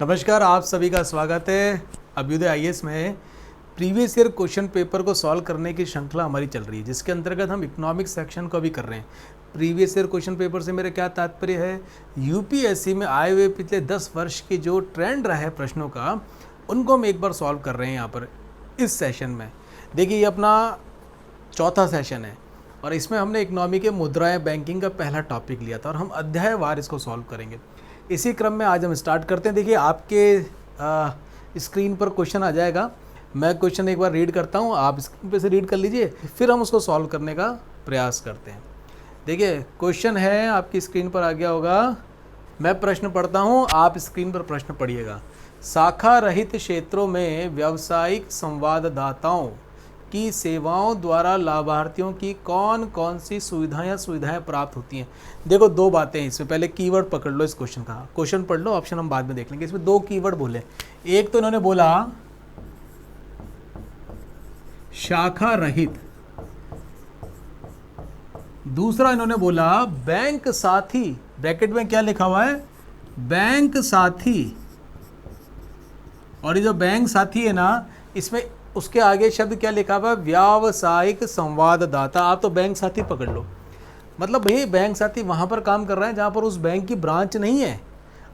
नमस्कार, आप सभी का स्वागत है अभ्युदय आईएएस में। प्रीवियस ईयर क्वेश्चन पेपर को सॉल्व करने की श्रृंखला हमारी चल रही है, जिसके अंतर्गत हम इकोनॉमिक्स सेक्शन को भी कर रहे हैं। प्रीवियस ईयर क्वेश्चन पेपर से मेरा क्या तात्पर्य है, यूपीएससी में आए हुए पिछले 10 वर्ष के जो ट्रेंड रहा है प्रश्नों का, उनको हम एक बार सॉल्व कर रहे हैं यहाँ पर इस सेशन में। देखिए, ये अपना चौथा सेशन है और इसमें हमने इकोनॉमी के मुद्राएं बैंकिंग का पहला टॉपिक लिया था और हम अध्यायवार इसको सॉल्व करेंगे। इसी क्रम में आज हम स्टार्ट करते हैं। देखिए, आपके स्क्रीन पर क्वेश्चन आ जाएगा। मैं क्वेश्चन एक बार रीड करता हूँ, आप स्क्रीन पे से रीड कर लीजिए, फिर हम उसको सॉल्व करने का प्रयास करते हैं। देखिए, क्वेश्चन है, आपकी स्क्रीन पर आ गया होगा। मैं प्रश्न पढ़ता हूँ, आप स्क्रीन पर प्रश्न पढ़िएगा। शाखा रहित क्षेत्रों में व्यावसायिक संवाददाताओं की सेवाओं द्वारा लाभार्थियों की कौन कौन सी सुविधाएं प्राप्त होती हैं। देखो, दो बातें हैं इसमें। पहले कीवर्ड पकड़ लो इस क्वेश्चन का, क्वेश्चन पढ़ लो, ऑप्शन हम बाद में देख लेंगे। इसमें दो कीवर्ड बोले, एक तो इन्होंने बोला शाखा रहित, दूसरा इन्होंने बोला बैंक साथी। ब्रैकेट में क्या लिखा हुआ है, बैंक साथी। और ये जो बैंक साथी है ना, इसमें उसके आगे शब्द क्या लिखा हुआ है, व्यावसायिक संवाददाता। आप तो बैंक साथी पकड़ लो, मतलब भाई बैंक साथी वहाँ पर काम कर रहा है जहाँ पर उस बैंक की ब्रांच नहीं है।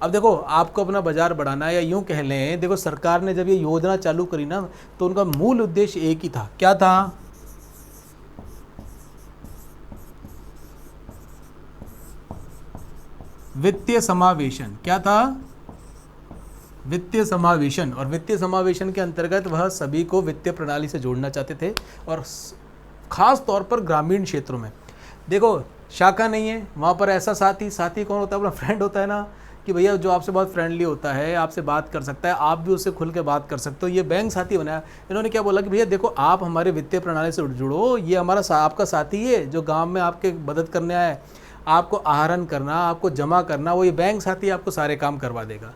अब देखो, आपको अपना बाजार बढ़ाना है, या यूँ कह लें, देखो सरकार ने जब ये योजना चालू करी ना, तो उनका मूल उद्देश्य एक ही था। क्या था? वित्तीय समावेशन। क्या था? वित्तीय समावेशन। और वित्तीय समावेशन के अंतर्गत वह सभी को वित्तीय प्रणाली से जोड़ना चाहते थे, और खास तौर पर ग्रामीण क्षेत्रों में। देखो, शाखा नहीं है वहाँ पर, ऐसा साथी कौन होता है? अपना फ्रेंड होता है ना, कि भैया जो आपसे बहुत फ्रेंडली होता है, आपसे बात कर सकता है, आप भी उससे खुल के बात कर सकते हो। ये बैंक साथी बनाया। इन्होंने क्या बोला कि भैया देखो, आप हमारे वित्तीय प्रणाली से जुड़ो, ये हमारा आपका साथी है जो गाँव में आपके मदद करने आया है, आपको आहरण करना, आपको जमा करना, वो ये बैंक साथी आपको सारे काम करवा देगा।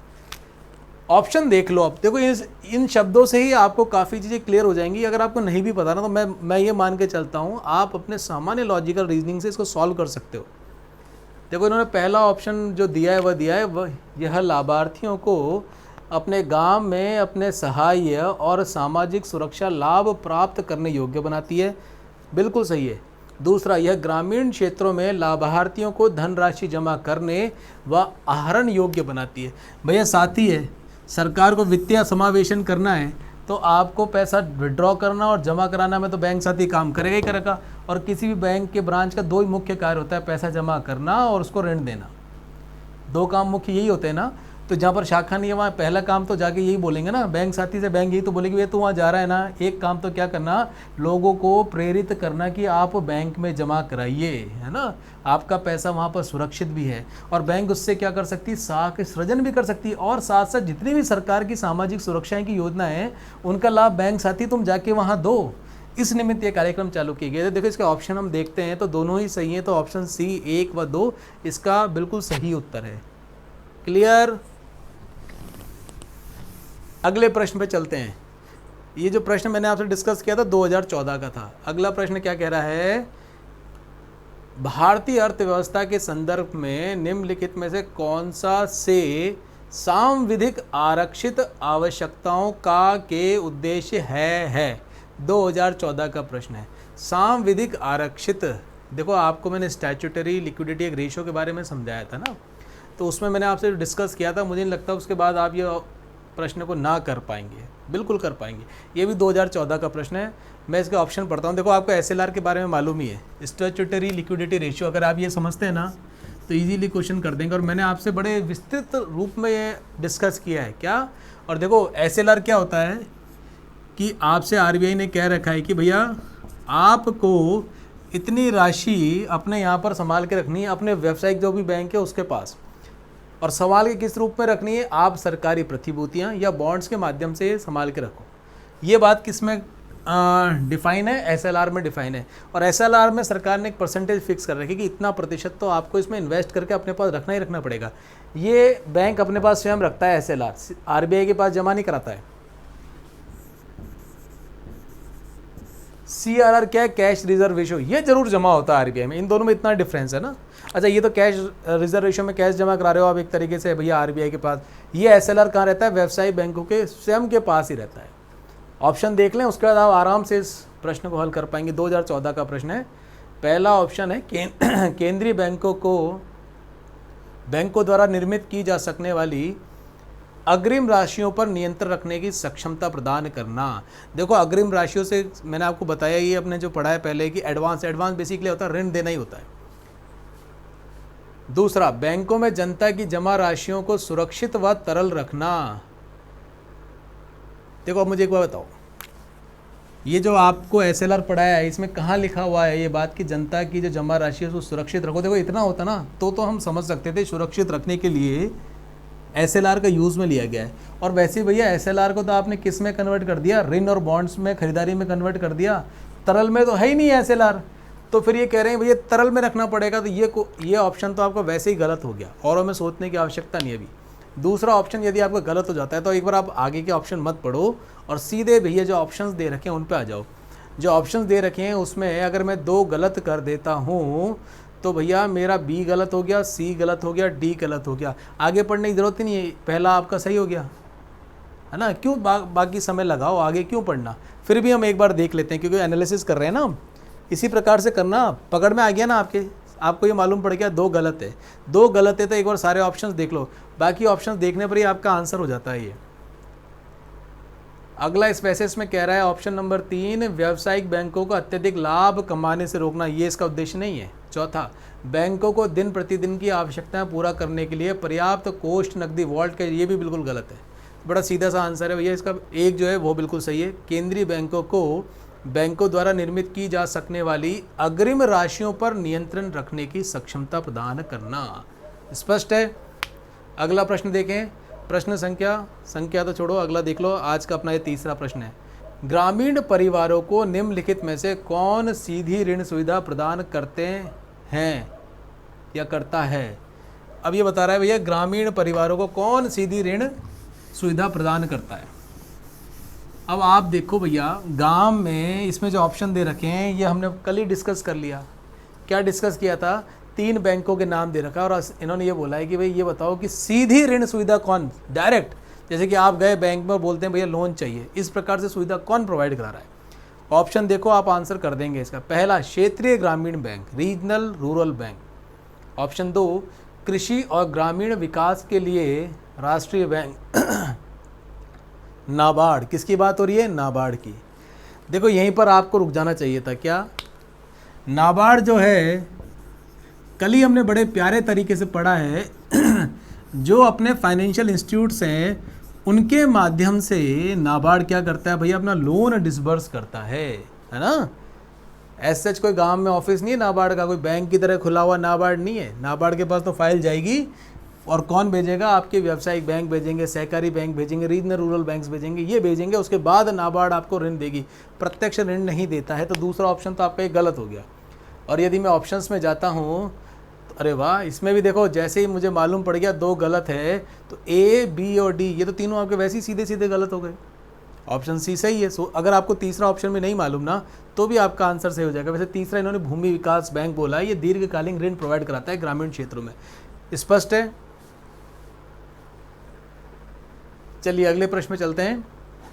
ऑप्शन देख लो। अब देखो, इन शब्दों से ही आपको काफ़ी चीज़ें क्लियर हो जाएंगी। अगर आपको नहीं भी पता ना, तो मैं ये मान के चलता हूँ आप अपने सामान्य लॉजिकल रीजनिंग से इसको सॉल्व कर सकते हो। देखो, इन्होंने पहला ऑप्शन जो दिया है वह यह लाभार्थियों को अपने गांव में अपने सहाय्य और सामाजिक सुरक्षा लाभ प्राप्त करने योग्य बनाती है। बिल्कुल सही है। दूसरा, यह ग्रामीण क्षेत्रों में लाभार्थियों को धनराशि जमा करने व आहरण योग्य बनाती है। भैया साथी है, सरकार को वित्तीय समावेशन करना है, तो आपको पैसा विड्रॉ करना और जमा कराना में तो बैंक साथी काम करेगा ही करेगा। और किसी भी बैंक के ब्रांच का दो ही मुख्य कार्य होता है, पैसा जमा करना और उसको ऋण देना। दो काम मुख्य यही होते हैं ना। तो जहाँ पर शाखा नहीं है, वहाँ पहला काम तो जाके यही बोलेंगे ना, बैंक साथी से बैंक यही तो बोलेगी, ये तो वहाँ जा रहा है ना, एक काम तो क्या करना, लोगों को प्रेरित करना कि आप बैंक में जमा कराइए, है ना। आपका पैसा वहाँ पर सुरक्षित भी है, और बैंक उससे क्या कर सकती है, साख सृजन भी कर सकती है। और साथ साथ जितनी भी सरकार की सामाजिक सुरक्षाएं की योजना है, उनका लाभ बैंक साथी तुम जाके वहाँ दो। इस निमित्त ये कार्यक्रम चालू किए गए थे। देखो, इसके ऑप्शन हम देखते हैं तो दोनों ही सही हैं। तो ऑप्शन सी 1 व 2 इसका बिल्कुल सही उत्तर है। क्लियर? अगले प्रश्न पे चलते हैं। ये जो प्रश्न मैंने आपसे डिस्कस किया था 2014 का था। अगला प्रश्न क्या कह रहा है, भारतीय अर्थव्यवस्था के संदर्भ में निम्नलिखित में से कौन सा से सांविधिक आरक्षित आवश्यकताओं का के उद्देश्य है। 2014 का प्रश्न है, सांविधिक आरक्षित। देखो, आपको मैंने स्टैट्यूटरी लिक्विडिटी एक रेशो के बारे में समझाया था ना, तो उसमें मैंने आपसे डिस्कस किया था। मुझे नहीं लगता उसके बाद आप ये प्रश्न को ना कर पाएंगे, बिल्कुल कर पाएंगे। ये भी 2014 का प्रश्न है। मैं इसके ऑप्शन पढ़ता हूँ। देखो, आपको एसएलआर के बारे में मालूम ही है, स्टैट्यूटरी लिक्विडिटी रेशियो। अगर आप ये समझते हैं ना, तो इजीली क्वेश्चन कर देंगे। और मैंने आपसे बड़े विस्तृत रूप में ये डिस्कस किया है क्या। और देखो, एसएलआर क्या होता है कि आपसे आरबीआई ने कह रखा है कि भैया आपको इतनी राशि अपने यहाँ पर संभाल के रखनी है, अपने व्यावसायिक जो भी बैंक है उसके पास। और संभाल के किस रूप में रखनी है, आप सरकारी प्रतिभूतियां या बॉन्ड्स के माध्यम से संभाल के रखो। ये बात किस में डिफाइन है, एसएलआर में डिफाइन है। और एसएलआर में सरकार ने एक परसेंटेज फिक्स कर रखी कि इतना प्रतिशत तो आपको इसमें इन्वेस्ट करके अपने पास रखना ही रखना पड़ेगा। ये बैंक अपने पास स्वयं रखता है एसएलआर, आरबीआई के पास जमा नहीं कराता है। CRR क्या है? Cash reserve ratio. ये जरूर जमा होता है RBI में, इन दोनों में इतना डिफरेंस है ना। अच्छा, ये तो कैश रिजर्व रेशो में कैश जमा करा रहे हो आप एक तरीके से भैया RBI के पास। ये SLR कहाँ रहता है? व्यवसायिक बैंकों के स्वयं के पास ही रहता है। ऑप्शन देख लें, उसके बाद आप आराम से इस प्रश्न को हल कर पाएंगे। 2014 का प्रश्न है। पहला ऑप्शन है केंद्रीय बैंकों द्वारा निर्मित की जा सकने वाली अग्रिम राशियों पर नियंत्रण रखने की सक्षमता प्रदान करना। देखो, अग्रिम राशियों से मैंने आपको बताया, ये अपने जो पढ़ा है पहले कि एडवांस बेसिकली होता है ऋण देना ही होता है। दूसरा, बैंकों में जनता की जमा राशियों को सुरक्षित व तरल रखना। देखो, अब मुझे एक बार बताओ, ये जो आपको SLR पढ़ाया है इसमें कहाँ लिखा हुआ है ये बात कि जनता की जो जमा राशि है उसको सुरक्षित रखो? देखो, इतना होता ना तो हम समझ सकते थे सुरक्षित रखने के लिए SLR का यूज़ में लिया गया है। और वैसे भैया SLR को तो आपने किस में कन्वर्ट कर दिया? ऋण और बॉन्ड्स में, खरीदारी में कन्वर्ट कर दिया। तरल में तो है ही नहीं SLR। तो फिर ये कह रहे हैं भैया तरल में रखना पड़ेगा, तो ये ऑप्शन तो आपका वैसे ही गलत हो गया, और हमें सोचने की आवश्यकता नहीं है अभी। दूसरा ऑप्शन यदि आपका गलत हो जाता है तो एक बार आप आगे के ऑप्शन मत पढ़ो और सीधे भैया जो ऑप्शंस दे रखे हैं उन पे आ जाओ। जो ऑप्शंस दे रखे हैं उसमें अगर मैं 2 गलत कर देता हूँ तो भैया मेरा B गलत हो गया, C गलत हो गया, D गलत हो गया। आगे पढ़ने की ज़रूरत ही नहीं है, पहला आपका सही हो गया है ना। क्यों बाकी समय लगाओ, आगे क्यों पढ़ना? फिर भी हम एक बार देख लेते हैं क्योंकि एनालिसिस कर रहे हैं ना हम। इसी प्रकार से करना, पकड़ में आ गया ना आपको ये मालूम पड़ गया 2 गलत है। 2 गलत है तो एक बार सारे ऑप्शंस देख लो, बाकी ऑप्शंस देखने पर ही आपका आंसर हो जाता है ये। अगला इस पैसेज में कह रहा है ऑप्शन नंबर 3, व्यावसायिक बैंकों को अत्यधिक लाभ कमाने से रोकना, ये इसका उद्देश्य नहीं है। चौथा, बैंकों को दिन प्रतिदिन की आवश्यकताएं पूरा करने के लिए पर्याप्त कोष नकदी वॉल्ट का, ये भी बिल्कुल गलत है। बड़ा सीधा सा आंसर है भैया इसका, एक जो है वो बिल्कुल सही है। केंद्रीय बैंकों को बैंकों द्वारा निर्मित की जा सकने वाली अग्रिम राशियों पर नियंत्रण रखने की सक्षमता प्रदान करना। स्पष्ट है। अगला प्रश्न देखें, प्रश्न संख्या तो छोड़ो, अगला देख लो। आज का अपना ये तीसरा प्रश्न है, ग्रामीण परिवारों को निम्नलिखित में से कौन सीधी ऋण सुविधा प्रदान करते हैं या करता है? अब ये बता रहा है भैया ग्रामीण परिवारों को कौन सीधी ऋण सुविधा प्रदान करता है। अब आप देखो भैया, गांव में इसमें जो ऑप्शन दे रखे हैं ये हमने कल ही डिस्कस कर लिया। क्या डिस्कस किया था? 3 बैंकों के नाम दे रखा और इन्होंने ये बोला है कि भाई ये बताओ कि सीधी ऋण सुविधा कौन, डायरेक्ट, जैसे कि आप गए बैंक में और बोलते हैं भैया लोन चाहिए, इस प्रकार से सुविधा कौन प्रोवाइड करा रहा है? ऑप्शन देखो, आप आंसर कर देंगे इसका। पहला, क्षेत्रीय ग्रामीण bank, regional rural bank. Option 2, कृषि और ग्रामीण विकास के लिए राष्ट्रीय बैंक नाबार्ड। किसकी बात हो रही है? नाबार्ड की। देखो यहीं पर आपको रुक जाना चाहिए था। क्या? नाबार्ड जो है कल ही हमने बड़े प्यारे तरीके से पढ़ा है जो अपने फाइनेंशियल इंस्टीट्यूट्स हैं उनके माध्यम से नाबार्ड क्या करता है भैया? अपना लोन डिसबर्स करता है ना। ऐसा सच कोई गांव में ऑफिस नहीं है नाबार्ड का, कोई बैंक की तरह खुला हुआ नाबार्ड नहीं है। नाबार्ड के पास तो फाइल जाएगी और कौन भेजेगा? आपके व्यावसायिक बैंक भेजेंगे, सहकारी बैंक भेजेंगे, रीजनल रूरल बैंक्स भेजेंगे, ये भेजेंगे। उसके बाद नाबार्ड आपको ऋण देगी, प्रत्यक्ष ऋण नहीं देता है। तो दूसरा ऑप्शन तो आपका एक गलत हो गया। और यदि मैं ऑप्शंस में जाता हूँ तो अरे वाह, इसमें भी देखो जैसे ही मुझे मालूम पड़ गया 2 गलत है तो A, B और D ये तो तीनों आपके वैसे ही सीधे सीधे गलत हो गए। ऑप्शन C सही है। सो अगर आपको तीसरा ऑप्शन भी नहीं मालूम ना तो भी आपका आंसर सही हो जाएगा। वैसे तीसरा इन्होंने भूमि विकास बैंक बोला है, ये दीर्घकालीन ऋण प्रोवाइड कराता है ग्रामीण क्षेत्रों में। स्पष्ट है। चलिए अगले प्रश्न में चलते हैं।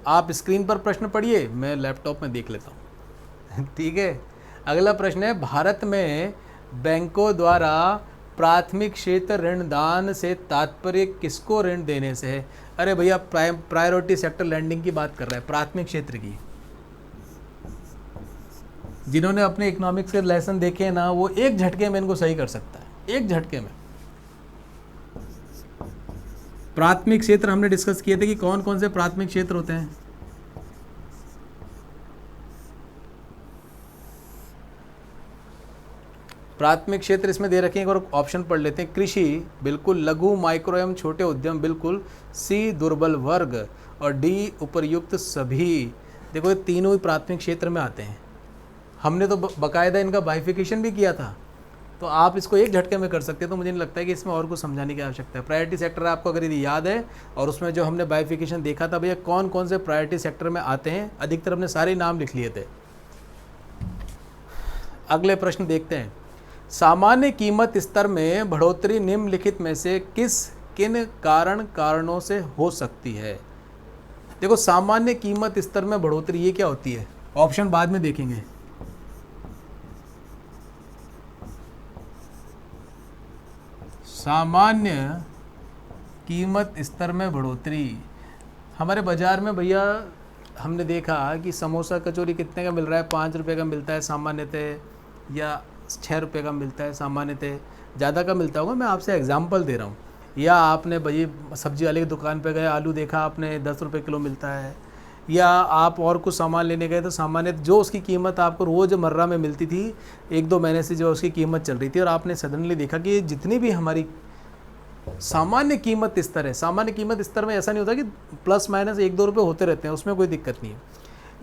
आप स्क्रीन पर प्रश्न पढ़िए, मैं लैपटॉप में देख लेता हूँ ठीक है। अगला प्रश्न है, भारत में बैंकों द्वारा प्राथमिक क्षेत्र ऋण दान से तात्पर्य किसको ऋण देने से है? अरे भैया प्रायोरिटी सेक्टर लैंडिंग की बात कर रहा है, प्राथमिक क्षेत्र की। जिन्होंने अपने इकोनॉमिक्स के लेसन देखे हैं ना वो एक झटके में इनको सही कर सकता है, एक झटके में। प्राथमिक क्षेत्र हमने डिस्कस किए थे कि कौन कौन से प्राथमिक क्षेत्र होते हैं। प्राथमिक क्षेत्र इसमें दे रखे हैं, एक बार ऑप्शन पढ़ लेते हैं। कृषि बिल्कुल, लघु माइक्रो एवं छोटे उद्यम बिल्कुल, C दुर्बल वर्ग और D उपर्युक्त सभी। देखो ये तीनों ही प्राथमिक क्षेत्र में आते हैं। हमने तो बाकायदा इनका बाइफिकेशन भी किया था, तो आप इसको एक झटके में कर सकते हैं। तो मुझे नहीं लगता है कि इसमें और कुछ समझाने की आवश्यकता है। प्रायोरिटी सेक्टर आपको अगर यदि याद है और उसमें जो हमने बाइफिकेशन देखा था भैया कौन कौन से प्रायोरिटी सेक्टर में आते हैं, अधिकतर हमने सारे नाम लिख लिए थे। अगले प्रश्न देखते हैं। सामान्य कीमत स्तर में बढ़ोतरी निम्नलिखित में से किन कारणों से हो सकती है? देखो, सामान्य कीमत स्तर में बढ़ोतरी ये क्या होती है, ऑप्शन बाद में देखेंगे। सामान्य कीमत स्तर में बढ़ोतरी, हमारे बाज़ार में भैया हमने देखा कि समोसा कचौरी कितने का मिल रहा है, 5 रुपये का मिलता है सामान्यतः, या 6 रुपये का मिलता है सामान्यतः, ज़्यादा का मिलता होगा, मैं आपसे एग्जांपल दे रहा हूँ। या आपने भाई सब्जी वाले की दुकान पे गए, आलू देखा आपने 10 रुपये किलो मिलता है, या आप और कुछ सामान लेने गए तो सामान्य जो उसकी कीमत आपको रोज़मर्रा में मिलती थी, 1-2 महीने से जो उसकी कीमत चल रही थी, और आपने सडनली देखा कि जितनी भी हमारी सामान्य कीमत स्तर है, सामान्य कीमत स्तर में ऐसा नहीं होता कि प्लस माइनस 1-2 रुपये होते रहते हैं, उसमें कोई दिक्कत नहीं है।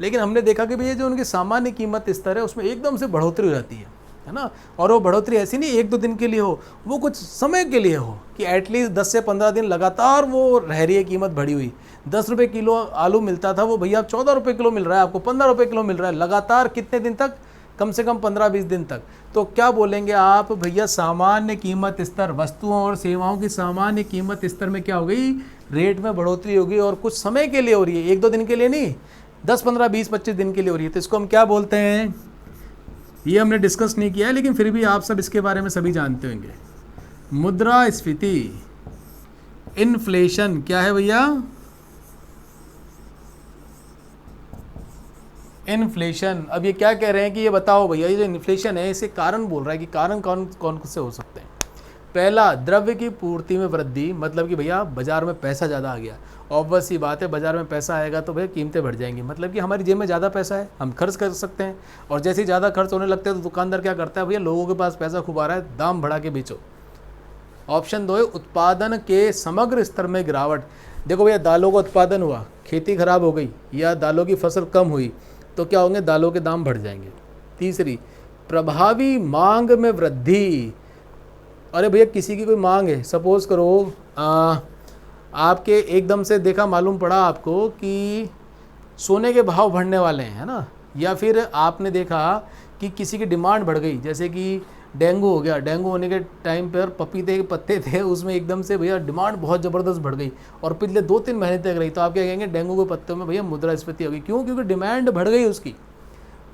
लेकिन हमने देखा कि भैया जो उनकी सामान्य कीमत स्तर है उसमें एकदम से बढ़ोतरी हो जाती है ना। और वो बढ़ोतरी ऐसी नहीं 1-2 दिन के लिए हो, वो कुछ समय के लिए हो कि एटलीस्ट 10 से 15 दिन लगातार वो रह रही है कीमत बढ़ी हुई। 10 रुपये किलो आलू मिलता था, वो भैया अब 14 रुपये किलो मिल रहा है, आपको 15 रुपये किलो मिल रहा है, लगातार कितने दिन तक, कम से कम 15-20 दिन तक। तो क्या बोलेंगे आप भैया, सामान्य कीमत स्तर, वस्तुओं और सेवाओं की सामान्य कीमत स्तर में क्या हो गई, रेट में बढ़ोतरी होगी, और कुछ समय के लिए हो रही है, 1-2 दिन के लिए नहीं, 10, 15, 20, 25 दिन के लिए हो रही है। तो इसको हम क्या बोलते हैं, ये हमने डिस्कस नहीं किया है, लेकिन फिर भी आप सब इसके बारे में सभी जानते होंगे। मुद्रास्फीति, इन्फ्लेशन क्या है भैया, इन्फ्लेशन। अब ये क्या कह रहे हैं कि ये बताओ भैया, ये जो इन्फ्लेशन है इसे कारण बोल रहा है कि कारण कौन कौन से हो सकते हैं। पहला, द्रव्य की पूर्ति में वृद्धि, मतलब कि भैया बाजार में पैसा ज़्यादा आ गया। ऑब्वियस सी बात है, बाजार में पैसा आएगा तो भैया कीमतें बढ़ जाएंगी, मतलब कि हमारी जेब में ज़्यादा पैसा है, हम खर्च कर सकते हैं, और जैसे ही ज़्यादा खर्च होने लगते हैं तो दुकानदार क्या करता है, भैया लोगों के पास पैसा खूब आ रहा है, दाम बढ़ा के बेचो। ऑप्शन 2 है उत्पादन के समग्र स्तर में गिरावट। देखो भैया, दालों का उत्पादन हुआ, खेती खराब हो गई, या दालों की फसल कम हुई, तो क्या होंगे, दालों के दाम बढ़ जाएंगे। तीसरी, प्रभावी मांग में वृद्धि। अरे भैया किसी की कोई मांग है, सपोज करो आपके एकदम से देखा, मालूम पड़ा आपको कि सोने के भाव बढ़ने वाले हैं, है ना, या फिर आपने देखा कि किसी की डिमांड बढ़ गई, जैसे कि डेंगू हो गया, डेंगू होने के टाइम पर पपीते के पत्ते थे, उसमें एकदम से भैया डिमांड बहुत ज़बरदस्त बढ़ गई और पिछले 2-3 महीने तक रही, तो आप क्या कहेंगे, डेंगू के पत्तों में भैया मुद्रास्फीति हो गई। क्यों? क्योंकि डिमांड बढ़ गई,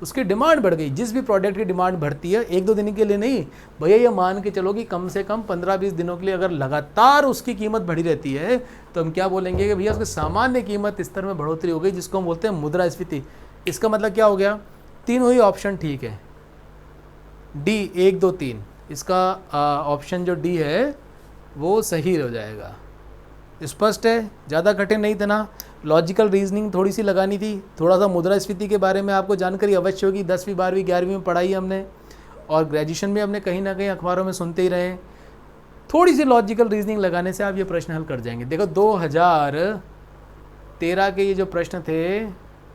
उसकी डिमांड बढ़ गई। जिस भी प्रोडक्ट की डिमांड बढ़ती है 1-2 दिन के लिए नहीं भैया, ये मान के चलो कि कम से कम 15-20 दिनों के लिए अगर लगातार उसकी कीमत बढ़ी रहती है, तो हम क्या बोलेंगे कि भैया उसके सामान्य कीमत स्तर में बढ़ोतरी हो गई, जिसको हम बोलते हैं मुद्रास्फीति। इसका मतलब क्या हो गया, तीनों ही ऑप्शन ठीक है, डी 1, 2, 3, इसका ऑप्शन जो डी है वो सही हो जाएगा। स्पष्ट है, ज़्यादा कठिन नहीं था ना, लॉजिकल रीजनिंग थोड़ी सी लगानी थी, थोड़ा सा मुद्रास्फीति के बारे में आपको जानकारी अवश्य होगी, 10वीं 12वीं 11वीं में पढ़ाई हमने, और ग्रेजुएशन में हमने कहीं ना कहीं अखबारों में सुनते ही रहे। थोड़ी सी लॉजिकल रीजनिंग लगाने से आप ये प्रश्न हल कर जाएंगे। देखो 2013 के ये जो प्रश्न थे,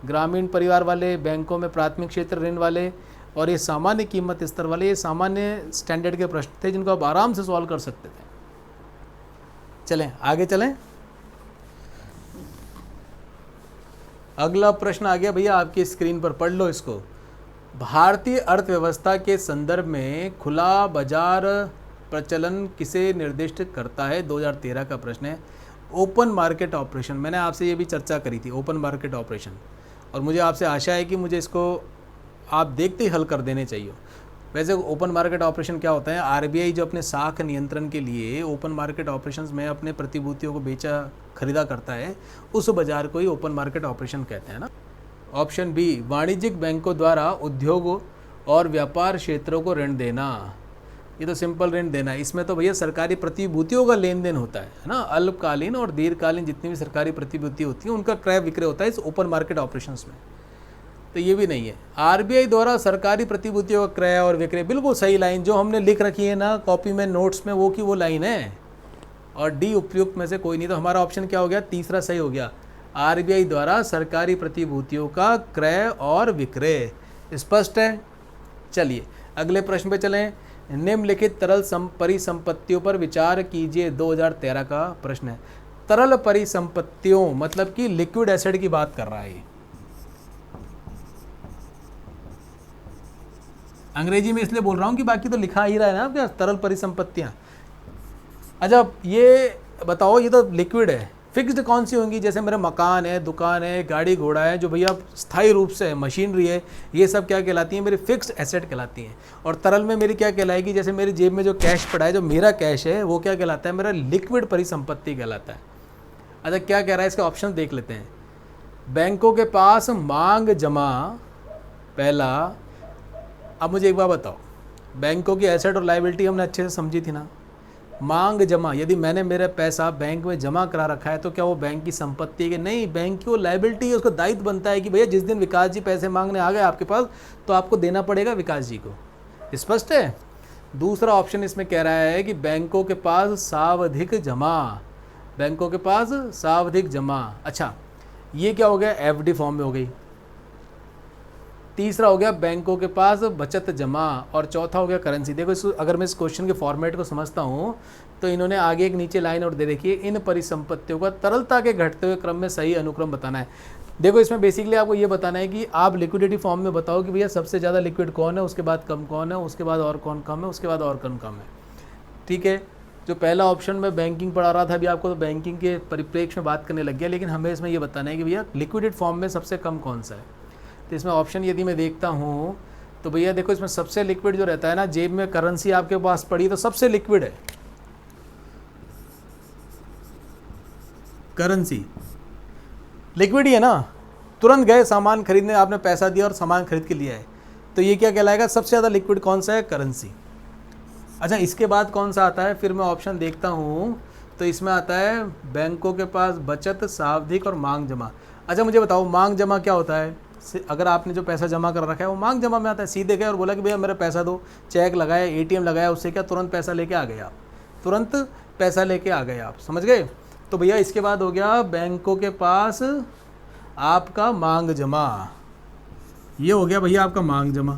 ग्रामीण परिवार वाले, बैंकों में प्राथमिक क्षेत्र ऋण वाले, और ये सामान्य कीमत स्तर वाले, ये सामान्य स्टैंडर्ड के प्रश्न थे जिनको आप आराम से सॉल्व कर सकते थे। चलें आगे चलें। अगला प्रश्न आ गया भैया आपकी स्क्रीन पर, पढ़ लो इसको। भारतीय अर्थव्यवस्था के संदर्भ में खुला बाजार प्रचलन किसे निर्दिष्ट करता है? 2013 का प्रश्न है। ओपन मार्केट ऑपरेशन, मैंने आपसे ये भी चर्चा करी थी, ओपन मार्केट ऑपरेशन, और मुझे आपसे आशा है कि मुझे इसको आप देखते ही हल कर देने चाहिए। वैसे ओपन मार्केट ऑपरेशन क्या होता है, आरबीआई जो अपने साख नियंत्रण के लिए ओपन मार्केट ऑपरेशंस में अपने प्रतिभूतियों को बेचा खरीदा करता है, उस बाजार को ही ओपन मार्केट ऑपरेशन कहते हैं ना। ऑप्शन बी, वाणिज्यिक बैंकों द्वारा उद्योगों और व्यापार क्षेत्रों को ऋण देना। ये तो सिंपल ऋण देना है, इसमें तो भैया सरकारी प्रतिभूतियों का लेन देन होता है ना, अल्पकालीन और दीर्घकालीन जितनी भी सरकारी प्रतिभूति होती है उनका क्रय विक्रय होता है इस ओपन मार्केट ऑपरेशंस में। तो ये भी नहीं है। आरबीआई द्वारा सरकारी प्रतिभूतियों का क्रय और विक्रय, बिल्कुल सही लाइन जो हमने लिख रखी है ना कॉपी में नोट्स में, वो की वो लाइन है, और डी उपयुक्त में से कोई नहीं। तो हमारा ऑप्शन क्या हो गया, तीसरा सही हो गया, आरबीआई द्वारा सरकारी प्रतिभूतियों का क्रय और विक्रय। स्पष्ट है। चलिए अगले प्रश्न पे चलें। निम्नलिखित तरल परिसंपत्तियों पर विचार कीजिए, 2013 का प्रश्न है। तरल परिसंपत्तियों मतलब कि लिक्विड एसिड की बात कर रहा है। अंग्रेजी में इसलिए बोल रहा हूँ कि बाकी तो लिखा ही रहा है ना आपके तरल परिसंपत्तियाँ। अच्छा ये बताओ, ये तो लिक्विड है, फिक्स्ड कौन सी होंगी? जैसे मेरा मकान है, दुकान है, गाड़ी घोड़ा है, जो भैया स्थायी रूप से है, मशीनरी है, ये सब क्या कहलाती हैं? मेरी फिक्स्ड एसेट कहलाती हैं। और तरल में मेरी क्या कहलाएगी? जैसे मेरी जेब में जो कैश पड़ा है, जो मेरा कैश है, वो क्या कहलाता है? मेरा लिक्विड परिसंपत्ति कहलाता है। अच्छा क्या कह रहा है, इसके ऑप्शन देख लेते हैं। बैंकों के पास मांग जमा, पहला। अब मुझे एक बार बताओ, बैंकों की एसेट और लायबिलिटी हमने अच्छे से समझी थी ना। मांग जमा, यदि मैंने मेरा पैसा बैंक में जमा करा रखा है तो क्या वो बैंक की संपत्ति है कि नहीं? बैंक की वो लायबिलिटी है, उसका दायित्व बनता है कि भैया जिस दिन विकास जी पैसे मांगने आ गए आपके पास तो आपको देना पड़ेगा विकास जी को। स्पष्ट है? दूसरा ऑप्शन इसमें कह रहा है कि बैंकों के पास सावधिक जमा, बैंकों के पास सावधिक जमा। अच्छा ये क्या हो गया? एफडी फॉर्म में हो गई। तीसरा हो गया बैंकों के पास बचत जमा, और चौथा हो गया करेंसी। देखो अगर मैं इस क्वेश्चन के फॉर्मेट को समझता हूँ तो इन्होंने आगे एक नीचे लाइन और दे रखी है, इन परिसंपत्तियों का तरलता के घटते हुए क्रम में सही अनुक्रम बताना है। देखो इसमें बेसिकली आपको ये बताना है कि आप लिक्विडिटी फॉर्म में बताओ कि भैया सबसे ज़्यादा लिक्विड कौन है, उसके बाद कम कौन है, उसके बाद और कौन कम है, उसके बाद और कौन कम है। ठीक है, जो पहला ऑप्शन में बैंकिंग पढ़ा रहा था अभी आपको, तो बैंकिंग के परिप्रेक्ष्य में बात करने लग गया, लेकिन हमें इसमें ये बताना है कि भैया लिक्विडेट फॉर्म में सबसे कम कौन सा है। तो इसमें ऑप्शन यदि मैं देखता हूँ तो भैया देखो इसमें सबसे लिक्विड जो रहता है ना, जेब में करेंसी आपके पास पड़ी तो सबसे लिक्विड है करेंसी। लिक्विड ही है ना, तुरंत गए सामान खरीदने, आपने पैसा दिया और सामान खरीद के लिया है, तो ये क्या कहलाएगा? सबसे ज़्यादा लिक्विड कौन सा है? करेंसी। अच्छा इसके बाद कौन सा आता है? फिर मैं ऑप्शन देखता हूँ तो इसमें आता है बैंकों के पास बचत, सावधिक और मांग जमा। अच्छा मुझे बताओ मांग जमा क्या होता है? अगर आपने जो पैसा जमा कर रखा है वो मांग जमा में आता है। सीधे गए और बोला कि भैया मेरा पैसा दो, चेक लगाया, एटीएम लगाया, उससे क्या तुरंत पैसा लेके आ गए आप, तुरंत पैसा लेके आ गए आप, समझ गए? तो भैया इसके बाद हो गया बैंकों के पास आपका मांग जमा, ये हो गया भैया आपका मांग जमा।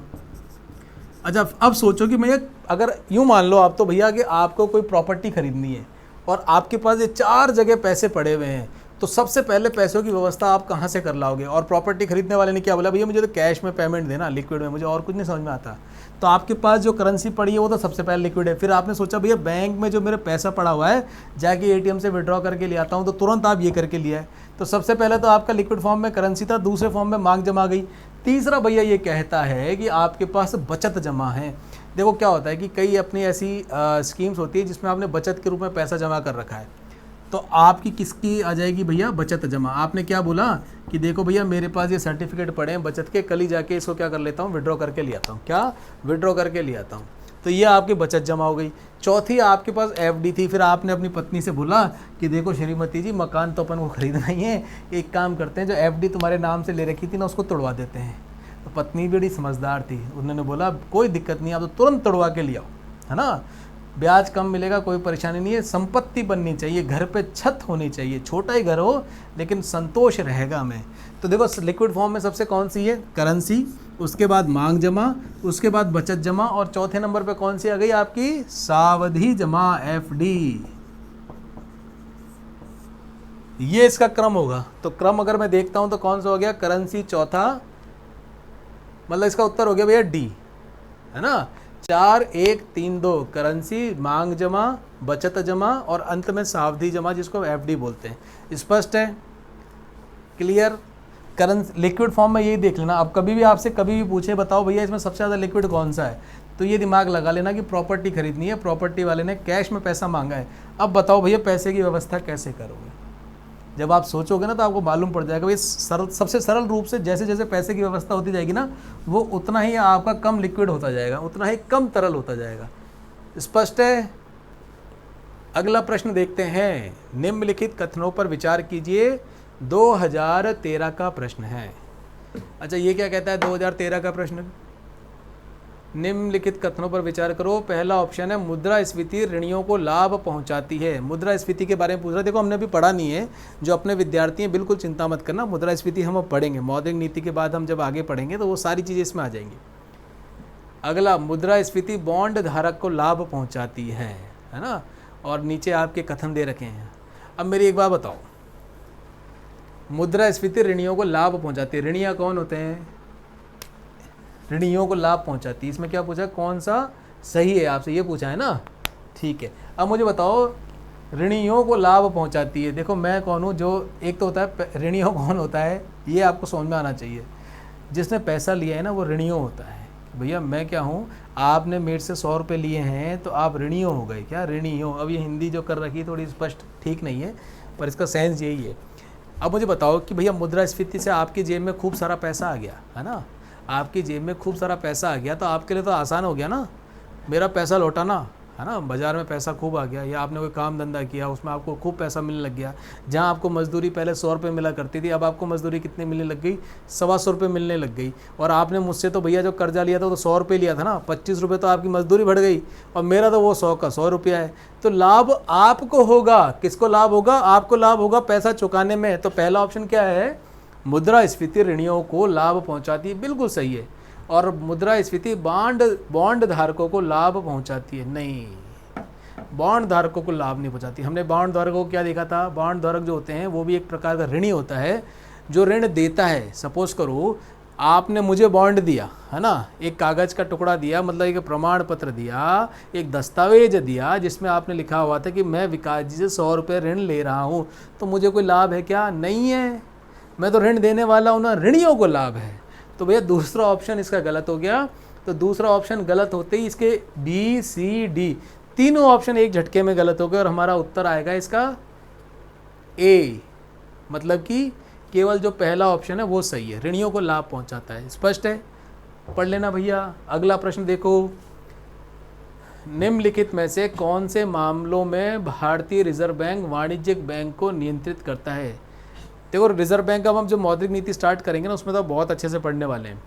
अच्छा अब सोचो कि भैया अगर यूँ मान लो आप, तो भैया कि आपको कोई प्रॉपर्टी खरीदनी है और आपके पास ये 4 जगह पैसे पड़े हुए हैं, तो सबसे पहले पैसों की व्यवस्था आप कहाँ से कर लाओगे? और प्रॉपर्टी खरीदने वाले ने क्या बोला? भैया मुझे तो कैश में पेमेंट देना, लिक्विड में, मुझे और कुछ नहीं समझ में आता। तो आपके पास जो करेंसी पड़ी है वो तो सबसे पहले लिक्विड है। फिर आपने सोचा भैया बैंक में जो मेरा पैसा पड़ा हुआ है जाके एटीएम से विड्रॉ करके ले आता हूँ, तो तुरंत आप ये करके लिया है। तो सबसे पहले तो आपका लिक्विड फॉर्म में करेंसी था, दूसरे फॉर्म में मांग जमा गई। तीसरा भैया ये कहता है कि आपके पास बचत जमा है। देखो क्या होता है कि कई अपनी ऐसी स्कीम्स होती है जिसमें आपने बचत के रूप में पैसा जमा कर रखा है, तो आपकी किसकी आ जाएगी भैया? बचत जमा। आपने क्या बोला कि देखो भैया मेरे पास ये सर्टिफिकेट पड़े हैं बचत के, कल ही जाके इसको क्या कर लेता हूँ? विड्रॉ करके ले आता हूँ। क्या? विड्रॉ करके ले आता हूँ। तो ये आपकी बचत जमा हो गई। चौथी आपके पास एफडी थी, फिर आपने अपनी पत्नी से बोला कि देखो श्रीमती जी मकान तो अपन को खरीदना ही है, एक काम करते हैं जो एफडी तुम्हारे नाम से ले रखी थी ना उसको तोड़वा देते हैं। तो पत्नी बड़ी समझदार थी, उन्होंने बोला कोई दिक्कत नहीं, आप तो तुरंत तोड़वा के ले आओ, है ना, ब्याज कम मिलेगा, कोई परेशानी नहीं है, संपत्ति बननी चाहिए, घर पे छत होनी चाहिए, छोटा ही घर हो लेकिन संतोष रहेगा हमें। तो देखो लिक्विड फॉर्म में सबसे कौन सी है? करेंसी, उसके बाद मांग जमा, उसके बाद बचत जमा, और चौथे नंबर पे कौन सी आ गई आपकी? सावधि जमा, एफडी। ये इसका क्रम होगा। तो क्रम अगर मैं देखता हूं तो कौन सा हो गया? करेंसी चौथा, मतलब इसका उत्तर हो गया भैया डी, है ना। 4 1 3 2 करेंसी, मांग जमा, बचत जमा और अंत में सावधि जमा जिसको एफडी बोलते हैं। स्पष्ट है? क्लियर? करेंसी लिक्विड फॉर्म में यही देख लेना। अब कभी भी आपसे कभी भी पूछे बताओ भैया इसमें सबसे ज़्यादा लिक्विड कौन सा है, तो ये दिमाग लगा लेना कि प्रॉपर्टी खरीदनी है, प्रॉपर्टी वाले ने कैश में पैसा मांगा है। अब बताओ भैया पैसे की व्यवस्था कैसे करोगे? जब आप सोचोगे ना तो आपको मालूम पड़ जाएगा भाई सरल, सबसे सरल रूप से जैसे जैसे पैसे की व्यवस्था होती जाएगी ना, वो उतना ही आपका कम लिक्विड होता जाएगा, उतना ही कम तरल होता जाएगा। स्पष्ट है? अगला प्रश्न देखते हैं। निम्नलिखित कथनों पर विचार कीजिए। 2013 का प्रश्न है। अच्छा ये क्या कहता है 2013 का प्रश्न? निम्नलिखित कथनों पर विचार करो। पहला ऑप्शन है मुद्रास्फीति ऋणियों को लाभ पहुंचाती है। मुद्रास्फीति के बारे में पूछ रहा है। देखो हमने अभी पढ़ा नहीं है, जो अपने विद्यार्थी हैं बिल्कुल चिंता मत करना, मुद्रास्फीति हम अब पढ़ेंगे, मौद्रिक नीति के बाद हम जब आगे पढ़ेंगे तो वो सारी चीज़ें इसमें आ जाएंगी। अगला, मुद्रास्फीति बॉन्ड धारक को लाभ पहुँचाती है ना, और नीचे आपके कथन दे रखे हैं। अब मेरी एक बात बताओ, मुद्रास्फीति ऋणियों को लाभ पहुँचाती है, ऋणिया कौन होते हैं? ऋणियों को लाभ पहुंचाती है। इसमें क्या पूछा, कौन सा सही है, आपसे ये पूछा है ना। ठीक है, अब मुझे बताओ ऋणियों को लाभ पहुंचाती है। देखो मैं कौन हूँ, जो एक तो होता है ऋणियों कौन होता है, ये आपको समझ में आना चाहिए। जिसने पैसा लिया है ना वो ऋणियों होता है। भैया मैं क्या हूँ, आपने मेरे से 100 रुपये लिए हैं तो आप ऋणियों हो गए, क्या ऋणियों। अब ये हिंदी जो कर रखी है थोड़ी स्पष्ट ठीक नहीं है, पर इसका सेंस यही है। अब मुझे बताओ कि भैया मुद्रास्फीति से आपकी जेब में खूब सारा पैसा आ गया है ना, आपकी जेब में खूब सारा पैसा आ गया तो आपके लिए तो आसान हो गया ना मेरा पैसा लौटाना, है ना। बाज़ार में पैसा खूब आ गया, या आपने कोई काम धंधा किया उसमें आपको खूब पैसा मिलने लग गया। जहाँ आपको मजदूरी पहले 100 रुपये मिला करती थी, अब आपको मजदूरी कितनी मिलने लग गई, 125 रुपये मिलने लग गई। और आपने मुझसे तो भैया जो कर्जा लिया था तो 100 रुपये लिया था ना, 25 रुपये तो आपकी मजदूरी बढ़ गई, और मेरा तो वो 100 का 100 रुपया है। तो लाभ आपको होगा, किसको लाभ होगा, आपको लाभ होगा पैसा चुकाने में। तो पहला ऑप्शन क्या है, मुद्रास्फीति ऋणियों को लाभ पहुँचाती है, बिल्कुल सही है। और मुद्रास्फीति बॉन्ड धारकों को लाभ पहुंचाती है, नहीं, बॉन्ड धारकों को लाभ नहीं पहुंचाती। हमने बॉन्ड धारकों को क्या देखा था, बॉन्ड धारक जो होते हैं वो भी एक प्रकार का ऋणी होता है जो ऋण देता है। सपोज करो आपने मुझे बॉन्ड दिया है ना, एक कागज़ का टुकड़ा दिया, मतलब एक प्रमाण पत्र दिया, एक दस्तावेज दिया जिसमें आपने लिखा हुआ था कि मैं विकास जी से 100 रुपये ऋण ले रहा हूँ, तो मुझे कोई लाभ है क्या, नहीं है। मैं तो ऋण देने वाला हूँ ना, ऋणियों को लाभ है। तो भैया दूसरा ऑप्शन इसका गलत हो गया। तो दूसरा ऑप्शन गलत होते ही इसके बी सी डी तीनों ऑप्शन एक झटके में गलत हो गए, और हमारा उत्तर आएगा इसका ए, मतलब कि केवल जो पहला ऑप्शन है वो सही है, ऋणियों को लाभ पहुंचाता है। स्पष्ट है, पढ़ लेना भैया। अगला प्रश्न देखो, निम्नलिखित में से कौन से मामलों में भारतीय रिजर्व बैंक वाणिज्यिक बैंक को नियंत्रित करता है। देखो रिजर्व बैंक का हम जो मौद्रिक नीति स्टार्ट करेंगे ना उसमें तो बहुत अच्छे से पढ़ने वाले हैं,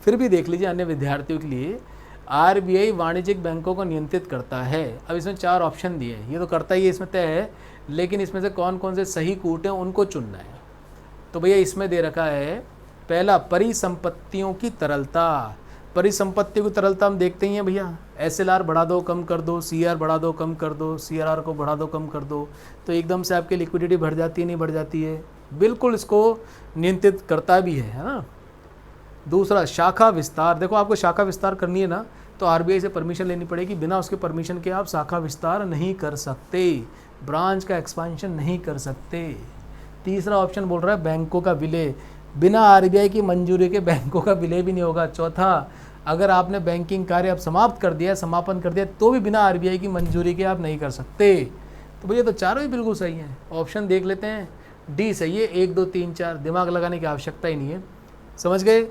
फिर भी देख लीजिए अन्य विद्यार्थियों के लिए। आरबीआई वाणिज्यिक बैंकों को नियंत्रित करता है। अब इसमें 4 ऑप्शन दिए हैं, ये तो करता ही है, इसमें तय है, लेकिन इसमें से कौन कौन से सही कूट हैं उनको चुनना है। तो भैया इसमें दे रखा है पहला, परिसंपत्तियों की तरलता। परिसंपत्तियों की तरलता हम देखते ही हैं भैया, SLR बढ़ा दो कम कर दो, CR बढ़ा दो कम कर दो, CRR को बढ़ा दो कम कर दो, तो एकदम से आपकी लिक्विडिटी बढ़ जाती है, नहीं बढ़ जाती है, बिल्कुल इसको नियंत्रित करता भी है ना। दूसरा, शाखा विस्तार। देखो आपको शाखा विस्तार करनी है ना तो आरबीआई से परमिशन लेनी पड़ेगी, बिना उसके परमिशन के आप शाखा विस्तार नहीं कर सकते, ब्रांच का एक्सपांशन नहीं कर सकते। तीसरा ऑप्शन बोल रहा है बैंकों का विलय, बिना आरबीआई की मंजूरी के बैंकों का विलय भी नहीं होगा। चौथा, अगर आपने बैंकिंग कार्य अब समाप्त कर दिया, समापन कर दिया, तो भी बिना आरबीआई की मंजूरी के आप नहीं कर सकते। तो भैया तो चारों ही बिल्कुल सही हैं। ऑप्शन देख लेते हैं, डी सही है, 1 2 3 4, दिमाग लगाने की आवश्यकता ही नहीं है। समझ गए,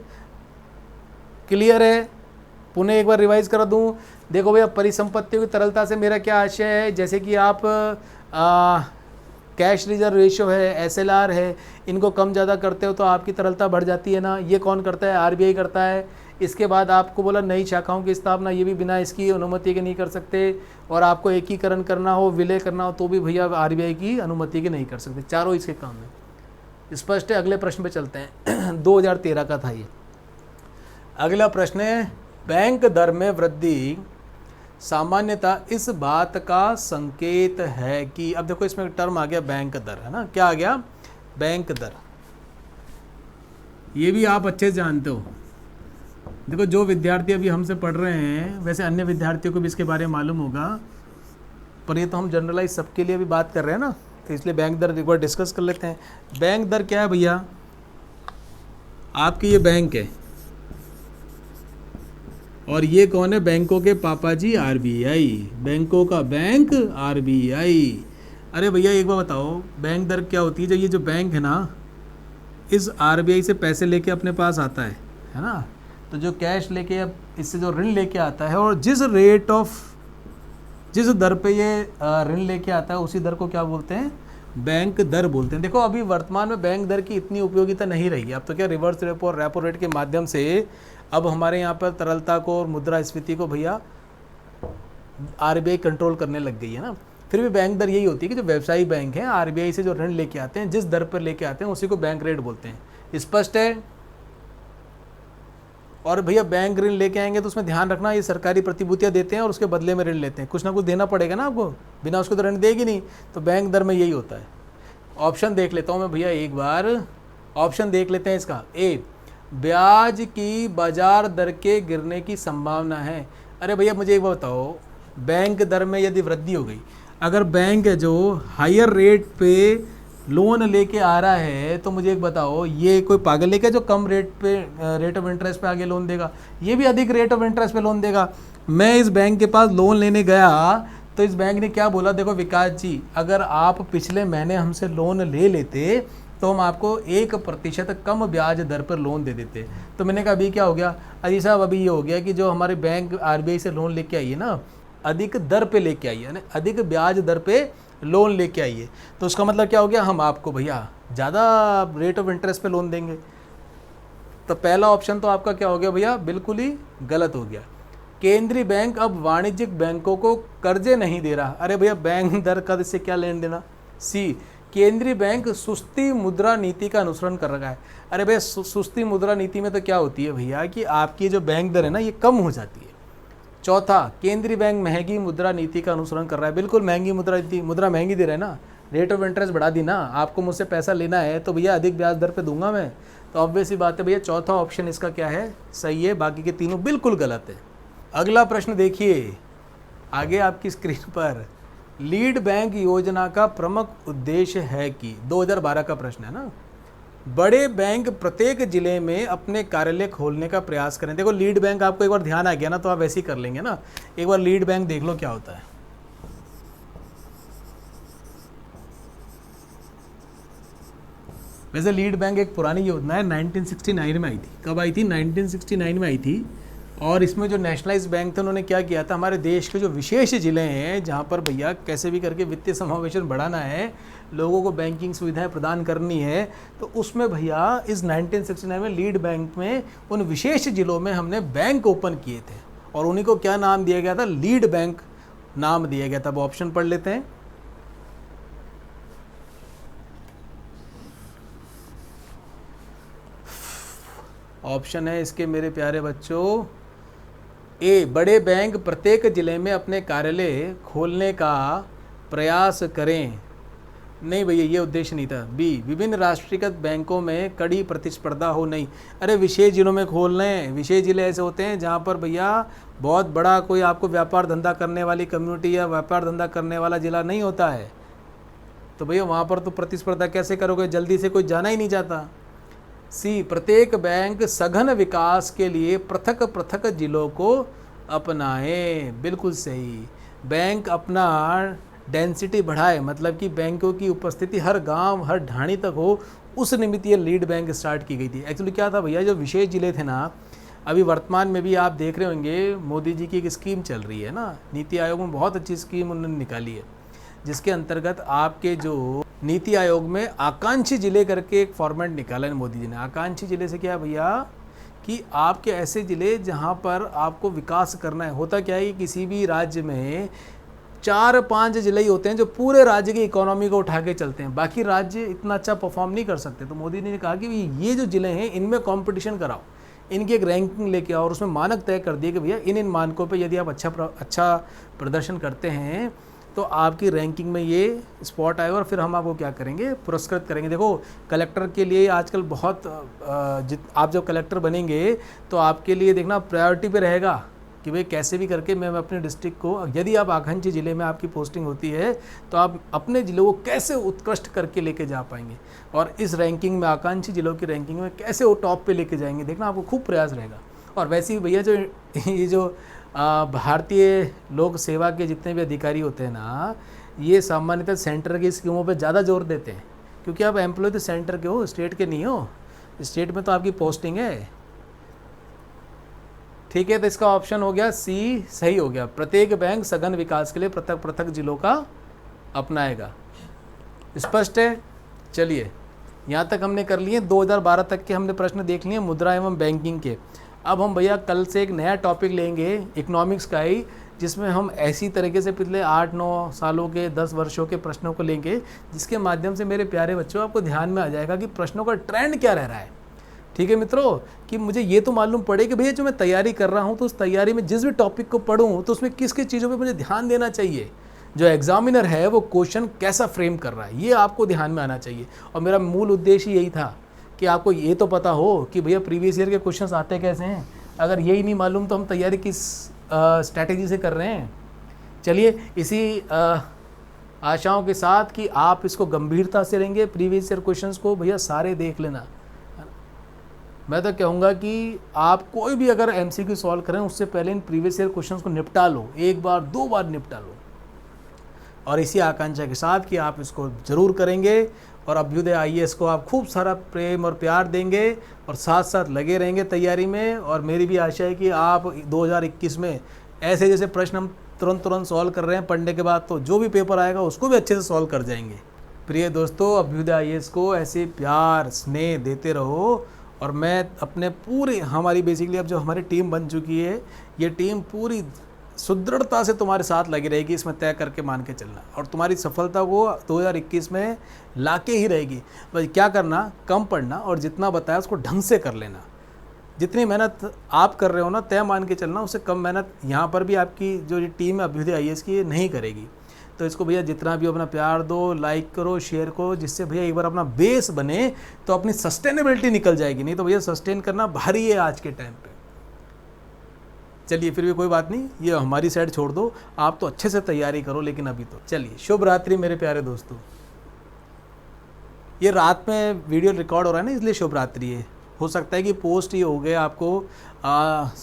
क्लियर है। पुनः एक बार रिवाइज कर दूं। देखो भैया परिसंपत्तियों की तरलता से मेरा क्या आशय है, जैसे कि आप कैश रिजर्व रेशियो है, SLR है, इनको कम ज़्यादा करते हो तो आपकी तरलता बढ़ जाती है ना। ये कौन करता है, आरबीआई करता है। इसके बाद आपको बोला नई शाखाओं की स्थापना, ये भी बिना इसकी अनुमति के नहीं कर सकते, और आपको एकीकरण करना हो, विलय करना हो, तो भी भैया आरबीआई की अनुमति के नहीं कर सकते। चारों इसके काम है। स्पष्ट है। अगले प्रश्न पे चलते हैं। 2013 का था ये। अगला प्रश्न है, बैंक दर में वृद्धि सामान्यतः इस बात का संकेत है कि, अब देखो इसमें टर्म आ गया बैंक दर, है ना, क्या आ गया, बैंक दर। ये भी आप अच्छे से जानते हो। देखो जो विद्यार्थी अभी हमसे पढ़ रहे हैं, वैसे अन्य विद्यार्थियों को भी इसके बारे में मालूम होगा, पर ये तो हम जनरलाइज सबके लिए भी बात कर रहे हैं ना, तो इसलिए बैंक दर एक बार डिस्कस कर लेते हैं। बैंक दर क्या है भैया, आपकी ये बैंक है और ये कौन है, बैंकों के पापा जी आरबीआई, बैंकों का बैंक आरबीआई। अरे भैया एक बार बताओ, बैंक दर क्या होती है, जब ये जो बैंक है ना इस आरबीआई से पैसे लेके अपने पास आता है ना, तो जो कैश लेके अब इससे जो ऋण लेके आता है, और जिस दर पे ये ऋण लेके आता है उसी दर को क्या बोलते हैं, बैंक दर बोलते हैं। देखो अभी वर्तमान में बैंक दर की इतनी उपयोगिता नहीं रही, अब तो क्या रिवर्स रेपो और रेपो रेट के माध्यम से अब हमारे यहाँ पर तरलता को और मुद्रास्फीति को भैया आरबीआई कंट्रोल करने लग गई है ना। फिर भी बैंक दर यही होती है कि जो व्यवसायी बैंक हैं आरबीआई से जो ऋण लेके आते हैं, जिस दर पर लेके आते हैं उसी को बैंक रेट बोलते हैं। स्पष्ट है। और भैया बैंक ऋण लेके आएंगे तो उसमें ध्यान रखना, ये सरकारी प्रतिभूतियाँ देते हैं और उसके बदले में ऋण लेते हैं, कुछ ना कुछ देना पड़ेगा ना आपको, बिना उसको तो ऋण देगी नहीं। तो बैंक दर में यही होता है। ऑप्शन देख लेता हूँ मैं भैया एक बार, ऑप्शन देख लेते हैं इसका। ए, ब्याज की बाजार दर के गिरने की संभावना है। अरे भैया मुझे एक बताओ, बैंक दर में यदि वृद्धि हो गई, अगर बैंक है जो हायर रेट पे लोन लेके आ रहा है, तो मुझे एक बताओ, ये कोई पागल लेके जो कम रेट पे रेट ऑफ इंटरेस्ट पे आगे लोन देगा? ये भी अधिक रेट ऑफ इंटरेस्ट पे लोन देगा। मैं इस बैंक के पास लोन लेने गया तो इस बैंक ने क्या बोला, देखो विकास जी, अगर आप पिछले महीने हमसे लोन ले लेते तो हम आपको 1% कम ब्याज दर पर लोन दे देते। तो मैंने कहा अभी क्या हो गया? अजी साहब अभी ये हो गया कि जो हमारे बैंक आरबीआई से लोन लेके आई है ना, अधिक दर पे लेके आई है ना, अधिक ब्याज दर पे लोन लेके आई है, तो उसका मतलब क्या हो गया, हम आपको भैया ज़्यादा रेट ऑफ इंटरेस्ट पे लोन देंगे। तो पहला ऑप्शन तो आपका क्या हो गया भैया, बिल्कुल ही गलत हो गया। केंद्रीय बैंक अब वाणिज्यिक बैंकों को कर्जे नहीं दे रहा। अरे भैया बैंक दर का इससे क्या लेन देना? सी, केंद्रीय बैंक सुस्ती मुद्रा नीति का अनुसरण कर रहा है। अरे भैया सुस्ती मुद्रा नीति में तो क्या होती है भैया कि आपकी जो बैंक दर है ना ये कम हो जाती है। चौथा, केंद्रीय बैंक महंगी मुद्रा नीति का अनुसरण कर रहा है। बिल्कुल महंगी मुद्रा नीति, मुद्रा महंगी दे रहा है ना, रेट ऑफ इंटरेस्ट बढ़ा दी ना, आपको मुझसे पैसा लेना है तो भैया अधिक ब्याज दर पे दूंगा मैं। तो ऑब्वियस ही बात है भैया, चौथा ऑप्शन इसका क्या है, सही है, बाकी के तीनों बिल्कुल गलत है। अगला प्रश्न देखिए आगे आपकी स्क्रीन पर, लीड बैंक योजना का प्रमुख उद्देश्य है कि, 2012 का प्रश्न है ना, बड़े बैंक प्रत्येक जिले में अपने कार्यालय खोलने का प्रयास करें। देखो लीड बैंक आपको एक बार ध्यान आ गया ना तो आप वैसे ही कर लेंगे ना। एक बार लीड बैंक देख लो क्या होता है। वैसे लीड बैंक एक पुरानी योजना है, 1969 में आई थी। कब आई थी? 1969 में आई थी। और इसमें जो नेशनलाइज बैंक थे उन्होंने क्या किया था, हमारे देश के जो विशेष ज़िले हैं जहाँ पर भैया कैसे भी करके वित्तीय समावेशन बढ़ाना है, लोगों को बैंकिंग सुविधाएं प्रदान करनी है, तो उसमें भैया इस 1969 में लीड बैंक में उन विशेष ज़िलों में हमने बैंक ओपन किए थे और उन्हीं को क्या नाम दिया गया था, लीड बैंक नाम दिया गया था। अब ऑप्शन पढ़ लेते हैं। ऑप्शन है इसके मेरे प्यारे बच्चों, ए, बड़े बैंक प्रत्येक जिले में अपने कार्यालय खोलने का प्रयास करें। नहीं भैया ये उद्देश्य नहीं था। बी, विभिन्न राष्ट्रीयकृत बैंकों में कड़ी प्रतिस्पर्धा हो नहीं। अरे विशेष जिलों में खोलने हैं, विशेष जिले ऐसे होते हैं जहाँ पर भैया बहुत बड़ा कोई आपको व्यापार धंधा करने वाली कम्युनिटी या व्यापार धंधा करने वाला जिला नहीं होता है, तो भैया वहाँ पर तो प्रतिस्पर्धा कैसे करोगे, जल्दी से कोई जाना ही नहीं चाहता। सी, प्रत्येक बैंक सघन विकास के लिए पृथक पृथक जिलों को अपनाए। बिल्कुल सही, बैंक अपना डेंसिटी बढ़ाए, मतलब कि बैंकों की उपस्थिति हर गांव हर ढाणी तक हो, उस निमित्त ये लीड बैंक स्टार्ट की गई थी। एक्चुअली क्या था भैया, जो विशेष जिले थे ना, अभी वर्तमान में भी आप देख रहे होंगे मोदी जी की एक स्कीम चल रही है ना, नीति आयोग में बहुत अच्छी स्कीम उन्होंने निकाली है, जिसके अंतर्गत आपके जो नीति आयोग में आकांक्षी जिले करके एक फॉर्मेट निकाला है मोदी जी ने। आकांक्षी जिले से क्या है भैया कि आपके ऐसे ज़िले जहाँ पर आपको विकास करना है। होता क्या है कि किसी भी राज्य में 4-5 ज़िले ही होते हैं जो पूरे राज्य की इकोनॉमी को उठा के चलते हैं, बाकी राज्य इतना अच्छा परफॉर्म नहीं कर सकते। तो मोदी ने कहा कि ये जो ज़िले हैं इनमें कंपटीशन कराओ, इनकी एक रैंकिंग लेके आओ और उसमें मानक तय कर दिए कि भैया इन मानकों पे यदि आप अच्छा प्रदर्शन करते हैं तो आपकी रैंकिंग में ये स्पॉट आएगा और फिर हम आपको क्या करेंगे, पुरस्कृत करेंगे। देखो कलेक्टर के लिए आजकल बहुत आप जब कलेक्टर बनेंगे तो आपके लिए देखना प्रायोरिटी पे रहेगा कि भाई कैसे भी करके मैं अपने डिस्ट्रिक्ट को, यदि आप आकांक्षी ज़िले में आपकी पोस्टिंग होती है तो आप अपने ज़िले को कैसे उत्कृष्ट करके लेके जा पाएंगे और इस रैंकिंग में, आकांक्षी ज़िलों की रैंकिंग में कैसे वो टॉप पे लेके जाएंगे, देखना आपको खूब प्रयास रहेगा। और वैसे ही भैया जो ये जो भारतीय लोक सेवा के जितने भी अधिकारी होते हैं ना, ये सामान्यतः सेंटर की स्कीमों पे ज़्यादा जोर देते हैं, क्योंकि आप एम्प्लॉय तो सेंटर के हो, स्टेट के नहीं हो। स्टेट में तो आपकी पोस्टिंग है, ठीक है। तो इसका ऑप्शन हो गया सी, सही हो गया। प्रत्येक बैंक सघन विकास के लिए पृथक पृथक जिलों का अपनाएगा। स्पष्ट है? चलिए यहाँ तक हमने कर लिए, 2012 तक के हमने प्रश्न देख लिए मुद्रा एवं बैंकिंग के। अब हम भैया कल से एक नया टॉपिक लेंगे इकोनॉमिक्स का ही, जिसमें हम ऐसी तरीके से पिछले 8-9 सालों के 10 वर्षों के प्रश्नों को लेंगे, जिसके माध्यम से मेरे प्यारे बच्चों आपको ध्यान में आ जाएगा कि प्रश्नों का ट्रेंड क्या रह रहा है। ठीक है मित्रों, कि मुझे ये तो मालूम पड़े कि भैया जो मैं तैयारी कर रहा हूँ तो उस तैयारी में जिस भी टॉपिक को पढ़ूँ तो उसमें किस किस चीज़ों पर मुझे ध्यान देना चाहिए, जो एग्जामिनर है वो क्वेश्चन कैसा फ्रेम कर रहा है, ये आपको ध्यान में आना चाहिए। और मेरा मूल उद्देश्य यही था कि आपको ये तो पता हो कि भैया प्रीवियस ईयर के क्वेश्चंस आते कैसे हैं। अगर यही नहीं मालूम तो हम तैयारी किस स्ट्रैटेजी से कर रहे हैं। चलिए इसी आशाओं के साथ कि आप इसको गंभीरता से लेंगे, प्रीवियस ईयर क्वेश्चंस को भैया सारे देख लेना। मैं तो कहूँगा कि आप कोई भी अगर एमसीक्यू सॉल्व करें उससे पहले इन प्रीवियस ईयर क्वेश्चंस को निपटा लो, एक बार 2 बार निपटा लो, और इसी आकांक्षा के साथ कि आप इसको ज़रूर करेंगे और अभ्युदय आईएएस को आप खूब सारा प्रेम और प्यार देंगे और साथ साथ लगे रहेंगे तैयारी में। और मेरी भी आशा है कि आप 2021 में ऐसे जैसे प्रश्न हम तुरंत सॉल्व कर रहे हैं पढ़ने के बाद, तो जो भी पेपर आएगा उसको भी अच्छे से सॉल्व कर जाएंगे। प्रिय दोस्तों, अभ्युदय आईएएस को ऐसे प्यार स्नेह देते रहो। और मैं अपने पूरे हमारी बेसिकली अब जो हमारी टीम बन चुकी है, ये टीम पूरी सुदृढ़ता से तुम्हारे साथ लगी रहेगी, इसमें तय करके मान के चलना, और तुम्हारी सफलता को 2021 में लाके ही रहेगी। बस क्या करना, कम पढ़ना और जितना बताया उसको ढंग से कर लेना। जितनी मेहनत आप कर रहे हो ना, तय मान के चलना, उससे कम मेहनत यहाँ पर भी आपकी जो ये टीम है अभ्युदय आईएएस की, ये नहीं करेगी। तो इसको भैया जितना भी अपना प्यार दो, लाइक करो, शेयर करो, जिससे भैया एक बार अपना बेस बने तो अपनी सस्टेनेबिलिटी निकल जाएगी। नहीं तो भैया सस्टेन करना भारी है आज के टाइम पे। चलिए फिर भी कोई बात नहीं, ये हमारी साइड छोड़ दो, आप तो अच्छे से तैयारी करो। लेकिन अभी तो चलिए, शुभ रात्रि मेरे प्यारे दोस्तों। ये रात में वीडियो रिकॉर्ड हो रहा है ना, इसलिए शुभ रात्रि है। हो सकता है कि पोस्ट ही हो गए आपको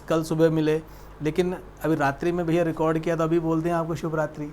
कल सुबह मिले, लेकिन अभी रात्रि में भैया रिकॉर्ड किया तो अभी बोल दें आपको शुभ रात्रि।